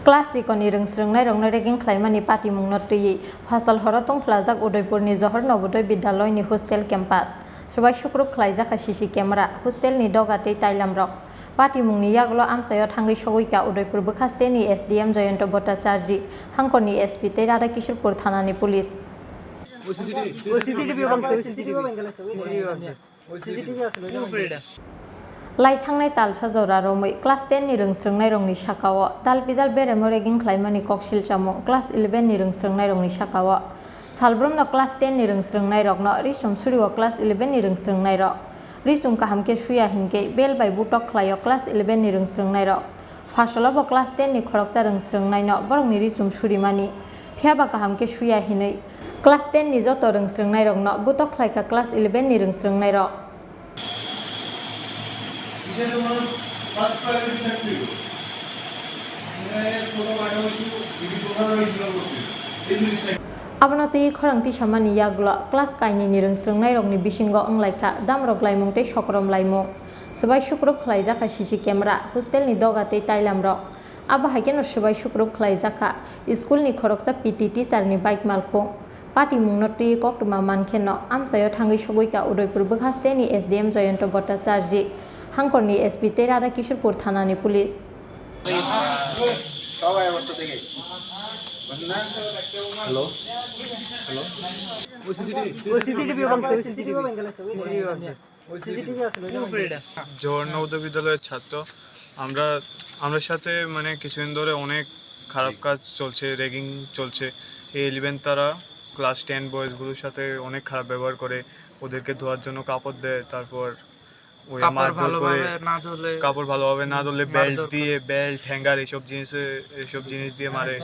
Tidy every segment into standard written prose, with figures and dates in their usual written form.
क्लासिकनि रोंस्रोंनाय रंनो रेगिं ख्लाइमानि पाटिमुंनो तैयै फासल हर तंफ्लाजाक उदयपुरनि जहर Navodaya विद्यालयनि hostel campus सबाय शुक्रुब ख्लाइजाखा सीसी केमेरा हस्टेलनि दगातै ताइलामरक पाटिमुंनि यागल आमसायाव थांगै सगैका उदयपुर बोखास्तेनि एसडीएम जयंत भट्टाचार्य हांखरनि एसपी तै राधा किशोरपुर थानानि पुलिस लाइथांनाय तालसा जरा रमै क्लास 10 नि रोंस्रोंनाय रंनि साकाव दालबिदाल बेरेमो रेगिं ख्लाइमानि ककसिल चामु क्लास 11 नि रोंस्रोंनाय रंनि साकाव सालब्रमनो क्लास 10 नि रोंस्रोंनाय रकनो रिसुम सुरिव क्लास 11 नि रोंस्रोंनाय रक रिसुम काहामके सुया हिनके बेल बाय बुटक ख्लायो क्लास 11 नि रोंस्रोंनाय रक फासलाबो क्लास 10 नि खरकसा रोंस्रोंनाय न बरंनि रिसुम सुरिमानि फियाबा काहामके सुया हिनै क्लास 10 नि जतो रोंस्रोंनाय रकनो बुटक ख्लायका क्लास 11 नि रोंस्रोंनाय रक First priority থাকবে ছোট মাঠে হইছে যদি দোকান ইগনোর করতে এই জিনিসটা Abonoti khorangti samani yaglo class kaini ni rongsroंनाय rokni bisingo wnglaika damrok laimung tei sokrom laimung sabai sukrup khlaijaka CC camera hostel ni dogatei tailamrok abo haikeno sabai sukrup khlaijaka school ni khoroksa PT teacher ni bike malkhung patimungno tei koktuma mankeno amsayo thangai sogoika udaipur bokhaste ni SDM Jayant Bhattacharya हांखरनि SP तै राधा किशोरपुर थानानि police hello Jawahar Navodaya বিদ্যালয়ের ছাত্র আমরা সাথে মানে কিছুদিন ধরে অনেক খারাপ কাজ চলছে, র্যাগিং চলছে। এই 11 তারা ক্লাস 10 বয়েজগুলোর সাথে অনেক খারাপ ব্যবহার করে, ওদেরকে ধোয়ার জন্য কাপড় দেয়, তারপর ওই কাপড় ভালোভাবে না ধরলে বেল্ট হ্যাঙ্গার এইসব জিনিস দিয়ে মারে।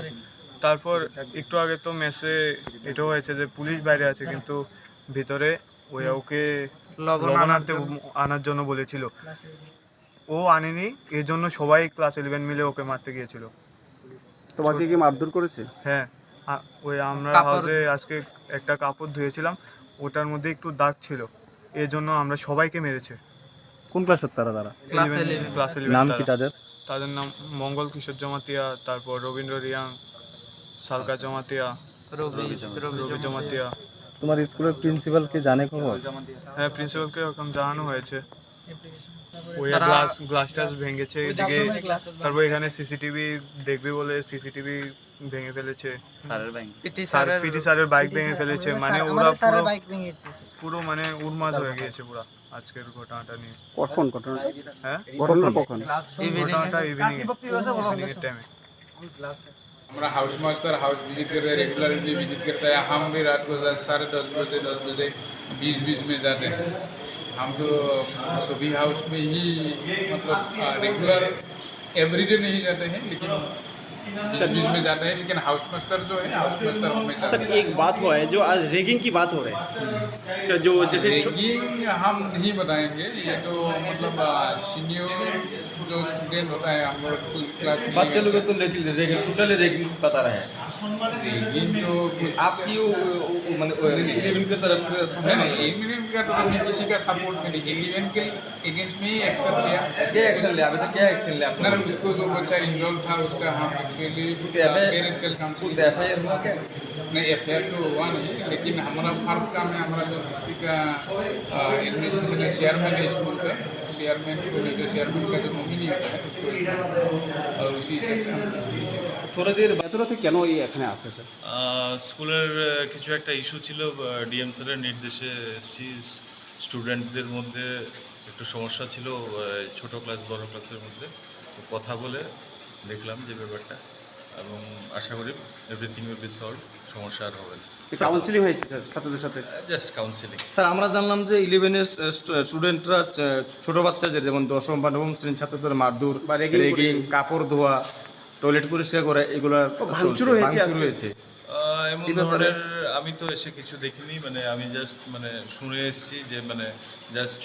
তারপর একটু আগে তো মেসে এটাও হয়েছে যে পুলিশ বাইরে আছে কিন্তু ভিতরে ওকে লবণ আনার জন্য বলেছিল, ও আনেনি, এর জন্য সবাই ক্লাস 11 মিলে ওকে মারতে গিয়েছিল। তোমাকে কি মারধর করেছে? হ্যাঁ, ওই আমরা হাউসে আজকে একটা কাপড় ধুয়েছিলাম, ওটার মধ্যে একটু দাগ ছিল, এর জন্য আমরা সবাইকে মেরেছে। কোন ক্লাসের তারা? ক্লাস 11। নাম কি তাদের? তাদের নাম মঙ্গল কিশোর জমাতিয়া, তারপর রবীন্দ্র রিয়াং, সালকা জমাতিয়া, রবি জমাতিয়া। তোমার স্কুলের প্রিন্সিপাল কি জানে খবর? হ্যাঁ, প্রিন্সিপালকে ওরকম জানানো হয়েছে। ওই গ্লাসটা ভেঙেছে এদিকে, তারপর এখানে সিসিটিভি দেখবে বলে সিসিটিভি ভেঙে ফেলেছে, পিটি স্যারের বাইক ভেঙে ফেলেছে, মানে ওরা পুরো মানে উন্মাদ হয়ে গিয়েছে পুরো আজকের ঘটনাটা নিয়ে। কখন ঘটনা? হ্যাঁ, ঘটনাটা কখন? ঘটনাটা ইভিনিং এর টাইমে। हमारा हाउस मास्टर हाउस विजिट कर रहे हैं, रेगुलरली विजिट करता है। हम भी रात को 10:30 बजे 20 में जाते हैं। हम तो सभी हाउस में ही मतलब रेगुलर एवरीडे नहीं जाते हैं, लेकिन 20 में जाते हैं। लेकिन हाउस मास्टर जो है, हाउस मास्टर हमेशा। सर, एक बात हुआ है जो आज रेगिंग की बात हो रही है, सर जो जैसे रेगिंग हम नहीं बताएंगे, ये तो मतलब सीनियर जो स्टूडेंट होता है हम लोग क्लास में बच्चे लोग तो रेगिंग टोटली रेगिंग बता रहे हैं। रेगिंग तो आपकी इलेवन की तरफ नहीं, 11 का तो मैं किसी का सपोर्ट में नहीं, 11 के अगेंस्ट में ही एक्शन लिया। क्या एक्शन लिया? अभी तक क्या एक्शन लिया? ना उसको जो बच्चा इन्वॉल्व था उसका हम एक्चुअली पेरेंटल काउंसिलिंग FIR हुआ क्या? नहीं, FIR तो हुआ नहीं, लेकिन हमारा फर्ज काम है, हमारा जो डिस्ट्रिक्ट का एडमिनिस्ट्रेशन है, चेयरमैन है स्कूल का, चेयरमैन को जो चेयरमैन का जो नॉमिनी होता है उसको, और उसी हिसाब से हम थोड़ा देर ভেতরে কেন এই এখানে আসে স্যার? স্কুলের কিছু একটা ইস্যু ছিল, ডিএম স্যারের নির্দেশে এসেছি। স্টুডেন্টদের মধ্যে একটু সমস্যা ছিল, ছোট ক্লাস বড় ক্লাসের মধ্যে কথা বলে দেখলাম যে ব্যাপারটা, এবং আশা করি এভরিথিং উইল বি সলভ, সমস্যা আর হবে না। কাউন্সিলিং হয়েছে স্যার ছাত্রদের সাথে? Just counselling. স্যার, আমরা জানলাম যে 11-এর স্টুডেন্টরা ছোট বাচ্চাদের যেমন 10ম বা 9ম শ্রেণীর ছাত্রদের মারধর বা রেগিং, কাপড় ধোয়া, টয়লেট পরিষ্কার করা, এগুলো ভাঙচুর হয়েছে। এমন ধরনের আমি তো এসে কিছু দেখিনি, মানে আমি জাস্ট মানে শুনে এসেছি যে মানে জাস্ট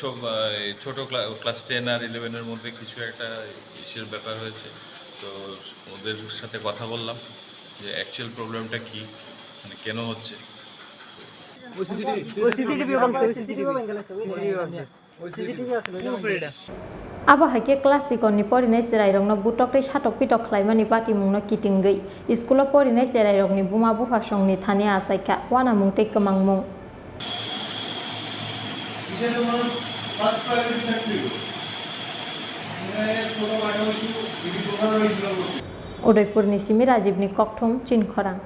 ছোট ক্লাস 10 আর 11-এর মধ্যে কিছু একটা ইস্যুর ব্যাপার হয়েছে। তো ওদের সাথে কথা বললাম যে অ্যাকচুয়াল প্রবলেমটা কি, মানে কেন হচ্ছে। CCTV Abo haike class tikonni porinai serai rokno butokri satok pitok khlaimani patimungno kitingui school o porinai serai rokni buma bufa songni thani asaika wanamung tei kwmangmung এটা তোমার ফার্স্ট প্রায়োরিটি থাকতে হবে ছোট মাঠে বসে যদি তোমার ওই Udaipurni Simi Rajibni Kokthum Chinkhorang.